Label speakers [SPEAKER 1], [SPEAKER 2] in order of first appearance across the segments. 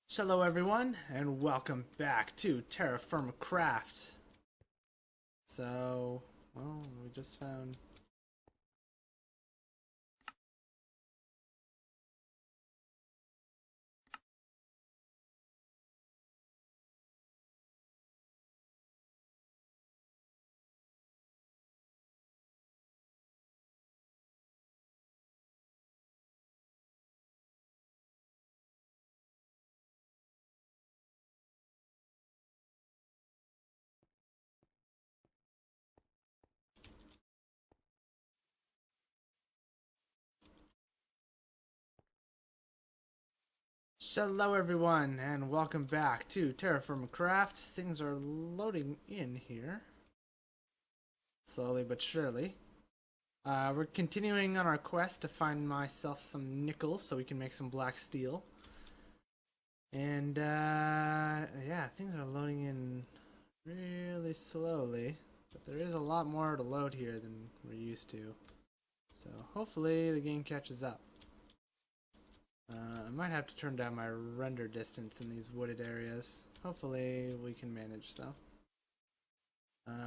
[SPEAKER 1] Hello everyone, and welcome back to TerraFirmaCraft. We just found... Hello everyone, and welcome back to TerraFirmaCraft. Things are loading in here. Slowly but surely. We're continuing on our quest to find myself some nickel so we can make some black steel. And, yeah, things are loading in really slowly. But there is a lot more to load here than we're used to. So hopefully the game catches up. I might have to turn down my render distance in these wooded areas. Hopefully we can manage though.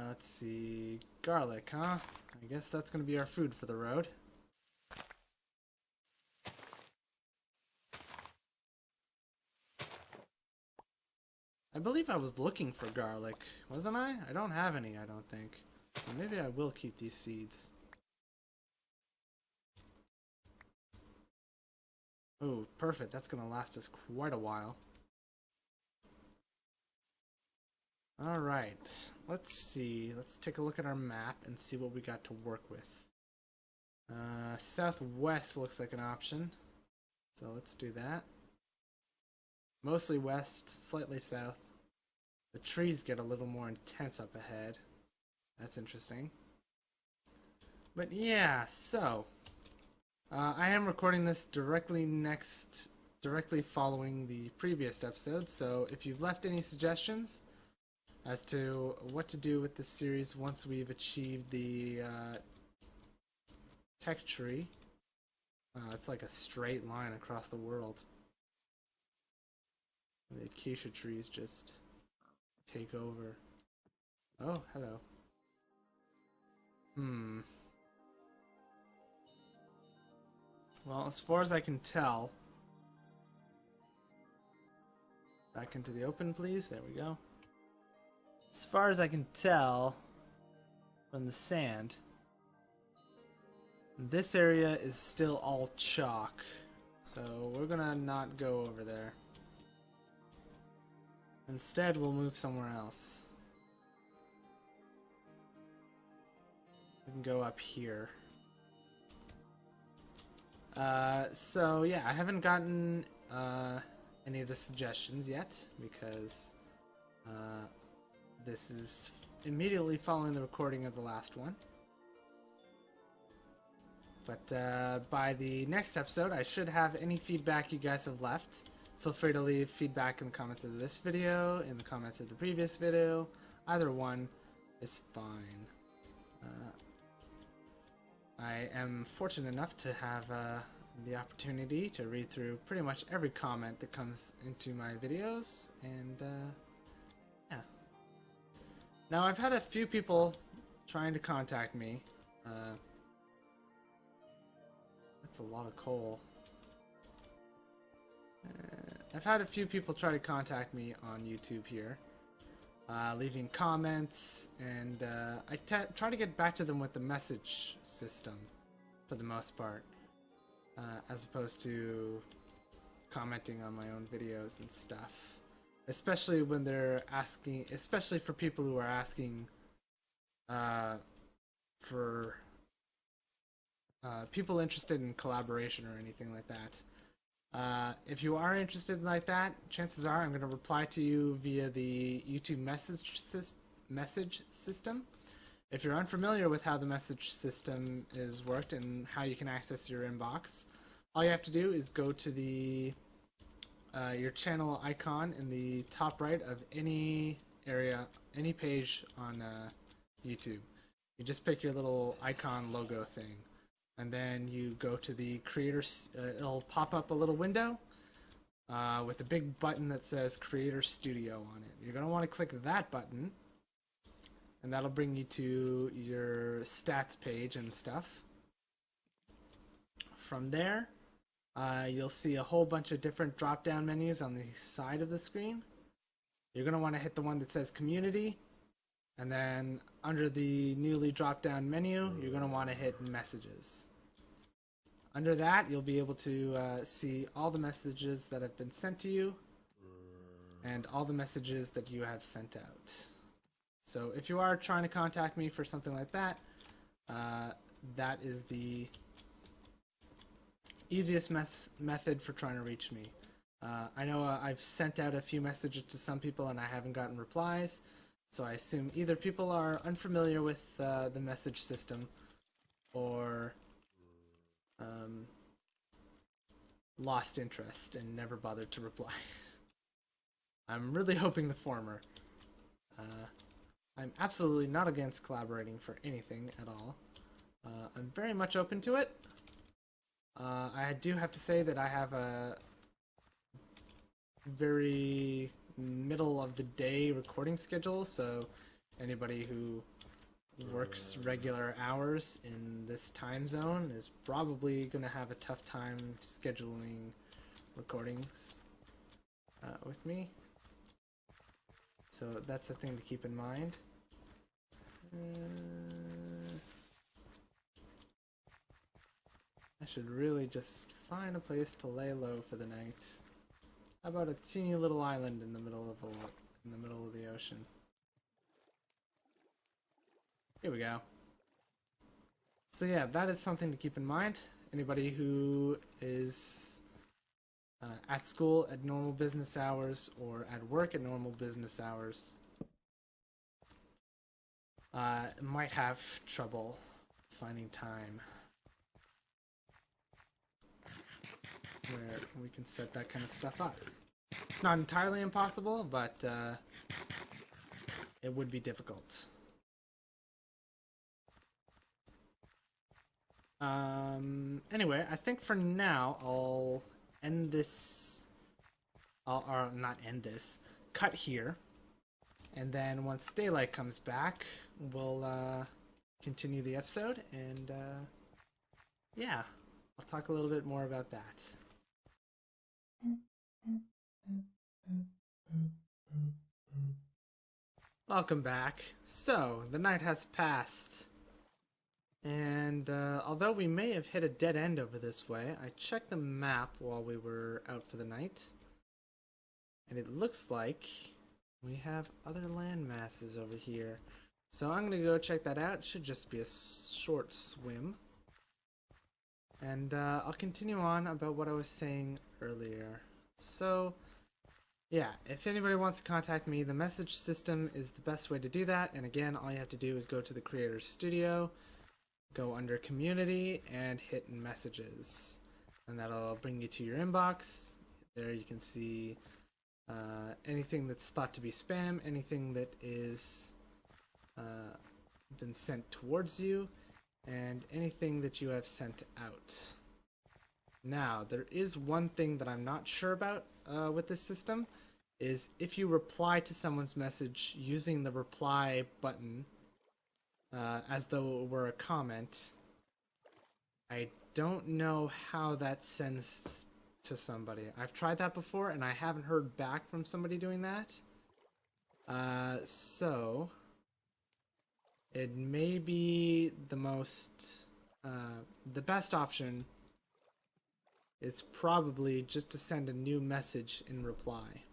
[SPEAKER 1] Let's see, garlic, huh? I guess that's gonna be our food for the road. I believe I was looking for garlic, wasn't I? I don't have any, I don't think. So maybe I will keep these seeds. Oh, perfect. That's gonna last us quite a while. Alright, let's see. Let's take a look at our map and see what we got to work with. Southwest looks like an option. So let's do that. Mostly west, slightly south. The trees get a little more intense up ahead. That's interesting. But yeah, so... I am recording this directly following the previous episode, so if you've left any suggestions as to what to do with this series once we've achieved the tech tree, it's like a straight line across the world. The acacia trees just take over. Oh, hello. Well, as far as I can tell... Back into the open, please. There we go. As far as I can tell from the sand, this area is still all chalk. So we're gonna not go over there. Instead, we'll move somewhere else. We can go up here. So yeah, I haven't gotten any of the suggestions yet because this is immediately following the recording of the last one. But by the next episode, I should have any feedback you guys have left. Feel free to leave feedback in the comments of this video, in the comments of the previous video. Either one is fine. I am fortunate enough to have the opportunity to read through pretty much every comment that comes into my videos, and yeah. Now, I've had a few people trying to contact me. That's a lot of coal. I've had a few people try to contact me on YouTube here. Leaving comments, and I try to get back to them with the message system for the most part, as opposed to commenting on my own videos and stuff. Especially when they're asking, especially for people who are asking for people interested in collaboration or anything like that. If you are interested in like that, chances are I'm going to reply to you via the YouTube message system. If you're unfamiliar with how the message system is worked and how you can access your inbox, all you have to do is go to the your channel icon in the top right of any area, any page on YouTube. You just pick your little icon logo thing. And then you go to the creators, it'll pop up a little window with a big button that says Creator Studio on it. You're going to want to click that button, and that'll bring you to your stats page and stuff. From there, you'll see a whole bunch of different drop-down menus on the side of the screen. You're going to want to hit the one that says Community, and then under the newly drop-down menu, you're going to want to hit Messages. Under that, you'll be able to see all the messages that have been sent to you and all the messages that you have sent out. So if you are trying to contact me for something like that, that is the easiest method for trying to reach me. I know I've sent out a few messages to some people and I haven't gotten replies, so I assume either people are unfamiliar with the message system or lost interest and never bothered to reply. I'm really hoping the former. I'm absolutely not against collaborating for anything at all. I'm very much open to it. I do have to say that I have a very middle of the day recording schedule, so anybody who works regular hours in this time zone is probably going to have a tough time scheduling recordings with me. So that's a thing to keep in mind. I should really just find a place to lay low for the night. How about a teeny little island in the middle of the ocean? Here we go. So yeah, that is something to keep in mind. Anybody who is at school at normal business hours or at work at normal business hours might have trouble finding time where we can set that kind of stuff up. It's not entirely impossible, but it would be difficult. Anyway, I think for now I'll end this, or not end this, cut here, and then once daylight comes back, we'll continue the episode, and yeah, I'll talk a little bit more about that. Welcome back. So, the night has passed. And although we may have hit a dead end over this way, I checked the map while we were out for the night, and it looks like we have other land masses over here. So I'm going to go check that out. It should just be a short swim. And I'll continue on about what I was saying earlier. So, yeah, if anybody wants to contact me, the message system is the best way to do that. And again, all you have to do is go to the Creator Studio, go under Community, and hit Messages, and that'll bring you to your inbox. There you can see anything that's thought to be spam, anything that is been sent towards you, and anything that you have sent out. Now, there is one thing that I'm not sure about with this system, is if you reply to someone's message using the reply button, as though it were a comment, I don't know how that sends to somebody. I've tried that before and I haven't heard back from somebody doing that. So it may be the best option is probably just to send a new message in reply.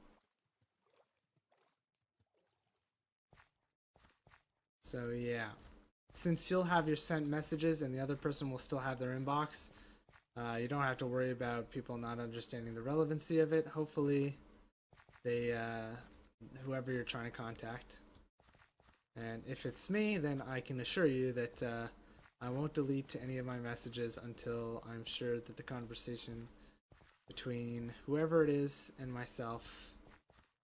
[SPEAKER 1] So yeah, since you'll have your sent messages and the other person will still have their inbox, you don't have to worry about people not understanding the relevancy of it. Hopefully they, whoever you're trying to contact. And if it's me, then I can assure you that I won't delete any of my messages until I'm sure that the conversation between whoever it is and myself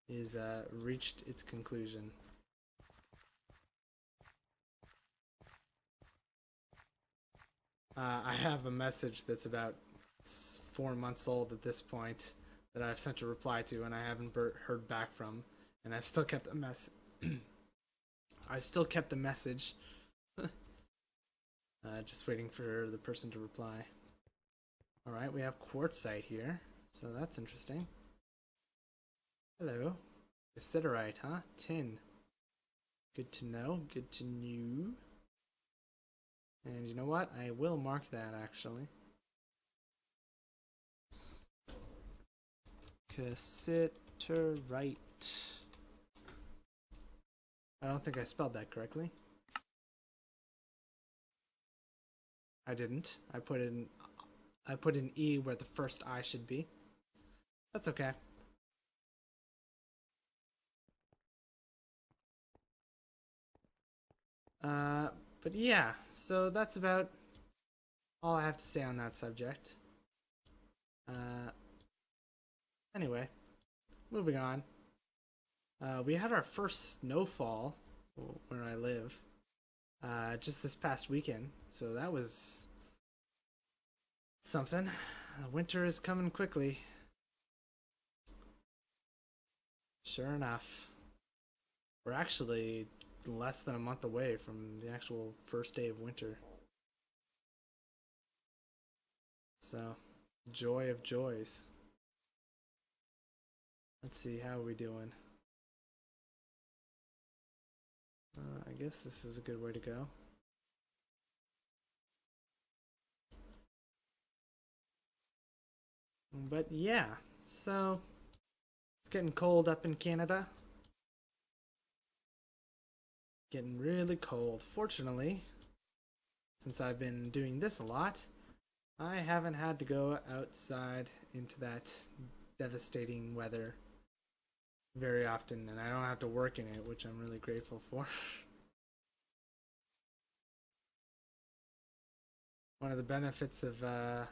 [SPEAKER 1] is reached its conclusion. I have a message that's about 4 months old at this point that I've sent a reply to and I haven't heard back from, and I've still kept the I've still kept the message. Just waiting for the person to reply. Alright, we have quartzite here, so that's interesting. Hello. E39, huh? Tin. Good to know, good to know. And you know what? I will mark that, actually. Cassiterite. I don't think I spelled that correctly. I didn't. I put an E where the first I should be. That's okay. But yeah, so that's about all I have to say on that subject. Anyway, moving on. We had our first snowfall where I live just this past weekend, so that was something. Winter is coming quickly. Sure enough. We're actually less than a month away from the actual first day of winter. So, joy of joys. Let's see, how are we doing? I guess this is a good way to go. But yeah, so it's getting cold up in Canada. Getting really cold. Fortunately, since I've been doing this a lot, I haven't had to go outside into that devastating weather very often, and I don't have to work in it, which I'm really grateful for. One of the benefits of well,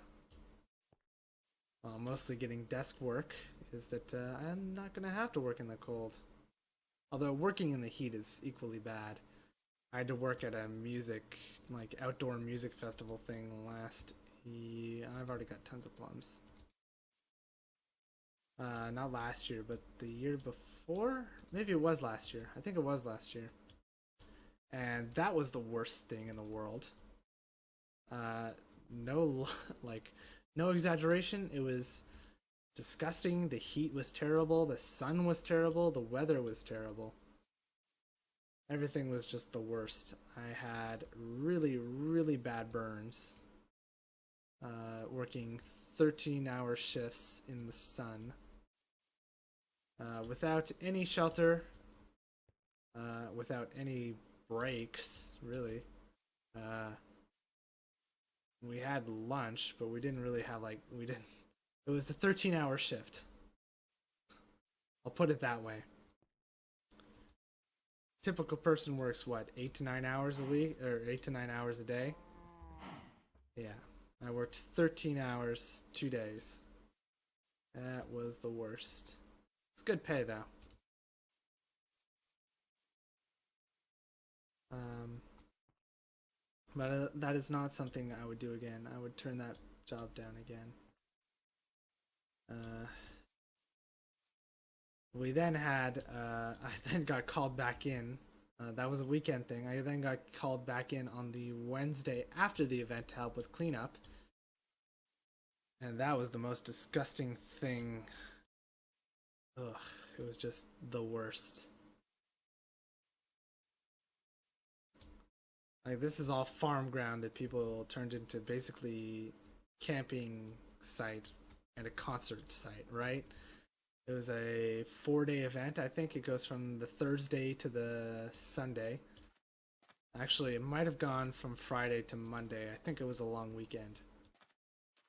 [SPEAKER 1] mostly getting desk work is that I'm not gonna have to work in the cold. Although working in the heat is equally bad. I had to work at a outdoor music festival thing last year. I've already got tons of plums. Not last year, but the year before? Maybe it was last year. I think it was last year. And that was the worst thing in the world. No, no exaggeration. It was disgusting. The heat was terrible. The sun was terrible. The weather was terrible. Everything was just the worst. I had really, really bad burns. Working 13-hour shifts in the sun. Without any shelter. Without any breaks, really. We had lunch, but we didn't really have it was a 13-hour shift. I'll put it that way. Typical person works what, 8 to 9 hours a week, or 8 to 9 hours a day? Yeah, I worked 13 hours 2 days. That was the worst. It's good pay though. But that is not something I would do again. I would turn that job down again. We then had, I then got called back in. That was a weekend thing. I then got called back in on the Wednesday after the event to help with cleanup. And that was the most disgusting thing. Ugh, it was just the worst. This is all farm ground that people turned into basically camping site and a concert site, right? It was a 4-day event. I think it goes from the Thursday to the Sunday. Actually, it might have gone from Friday to Monday. I think it was a long weekend.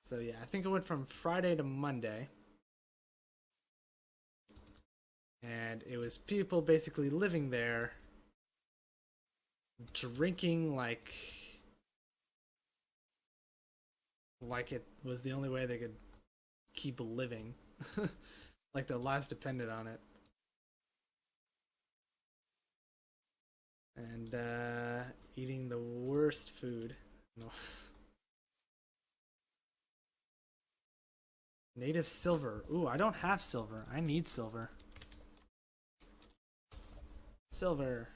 [SPEAKER 1] So yeah, I think it went from Friday to Monday. And it was people basically living there, drinking like it was the only way they could keep living. Like their lives depended on it. And eating the worst food. No. Native silver. Ooh, I don't have silver. I need silver. Silver.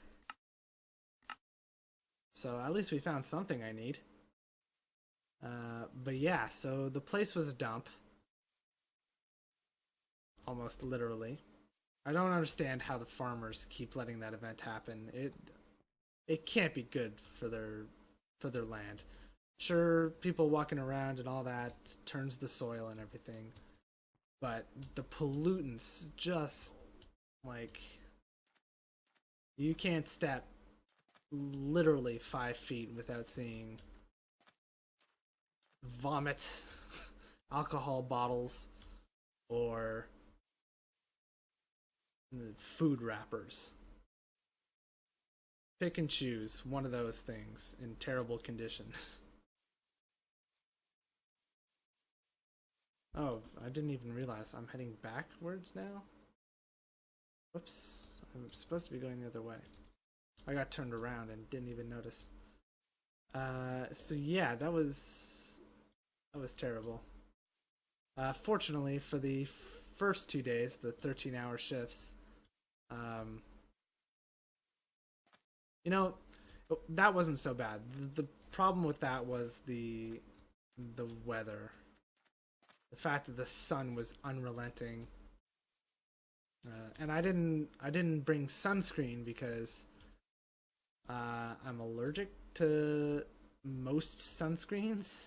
[SPEAKER 1] So at least we found something I need. But yeah, so the place was a dump. Almost literally. I don't understand how the farmers keep letting that event happen. It can't be good for their land. Sure, people walking around and all that turns the soil and everything, but the pollutants just like you can't step literally 5 feet without seeing vomit, alcohol bottles, or food wrappers. Pick and choose one of those things in terrible condition. Oh, I didn't even realize I'm heading backwards now. Whoops, I'm supposed to be going the other way. I got turned around and didn't even notice. So yeah, that was terrible. Fortunately for the first 2 days, the 13-hour shifts, you know, that wasn't so bad. The problem with that was the weather. The fact that the sun was unrelenting. And I didn't bring sunscreen because I'm allergic to most sunscreens.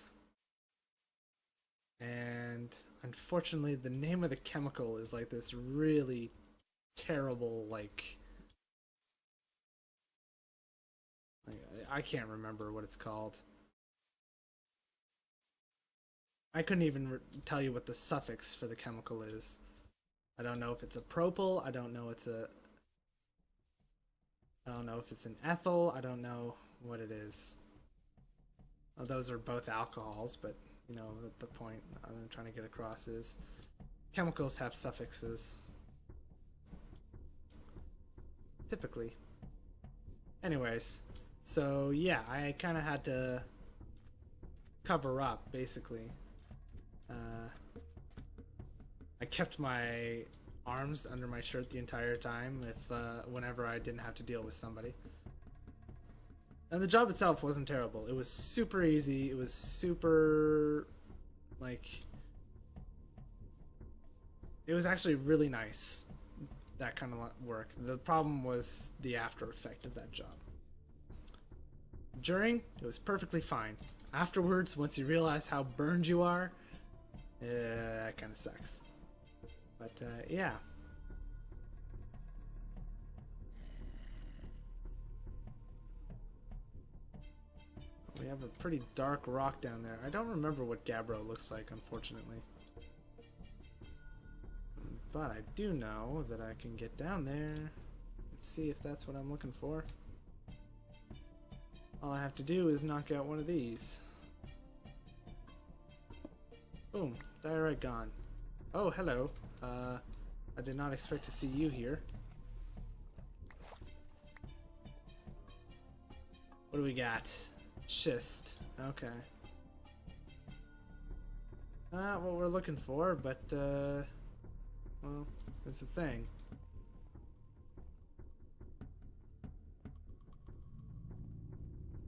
[SPEAKER 1] And unfortunately, the name of the chemical is like this really terrible, like I can't remember what it's called. I couldn't even tell you what the suffix for the chemical is. I don't know if it's a propyl. I don't know if it's an ethyl. I don't know what it is. Well, those are both alcohols, but you know the point I'm trying to get across is chemicals have suffixes. Typically. Anyways, so yeah, I kind of had to cover up basically. I kept my arms under my shirt the entire time whenever I didn't have to deal with somebody. And the job itself wasn't terrible. It was super easy. It was super, it was actually really nice, that kind of work. The problem was the after effect of that job. During, it was perfectly fine. Afterwards, once you realize how burned you are, that kind of sucks. But yeah. We have a pretty dark rock down there. I don't remember what Gabbro looks like, unfortunately. But I do know that I can get down there. Let's see if that's what I'm looking for. All I have to do is knock out one of these. Boom. Diorite gone. Oh, hello. I did not expect to see you here. What do we got? Schist. Okay. Not what we're looking for, but, well, that's the thing.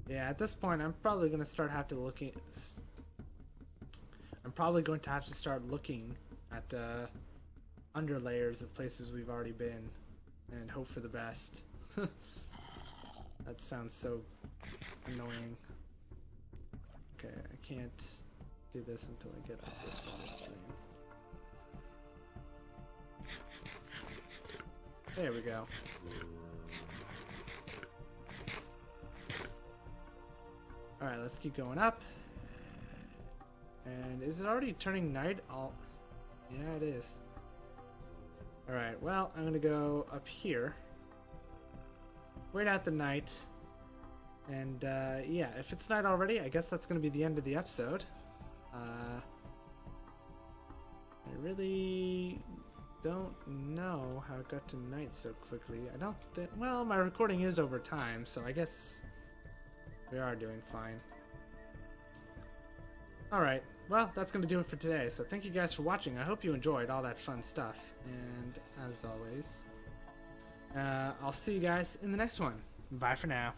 [SPEAKER 1] Yeah, at this point, I'm probably going to start looking at under layers of places we've already been and hope for the best. That sounds so annoying. Okay, I can't do this until I get up this water stream. There we go. Alright, let's keep going up. And is it already turning night? Yeah, it is. Alright, well, I'm gonna go up here. Wait out the night. And, yeah, if it's night already, I guess that's gonna be the end of the episode. I really don't know how it got to night so quickly. I don't think... Well, my recording is over time, so I guess we are doing fine. Alright, well, that's going to do it for today. So thank you guys for watching. I hope you enjoyed all that fun stuff. And as always, I'll see you guys in the next one. Bye for now.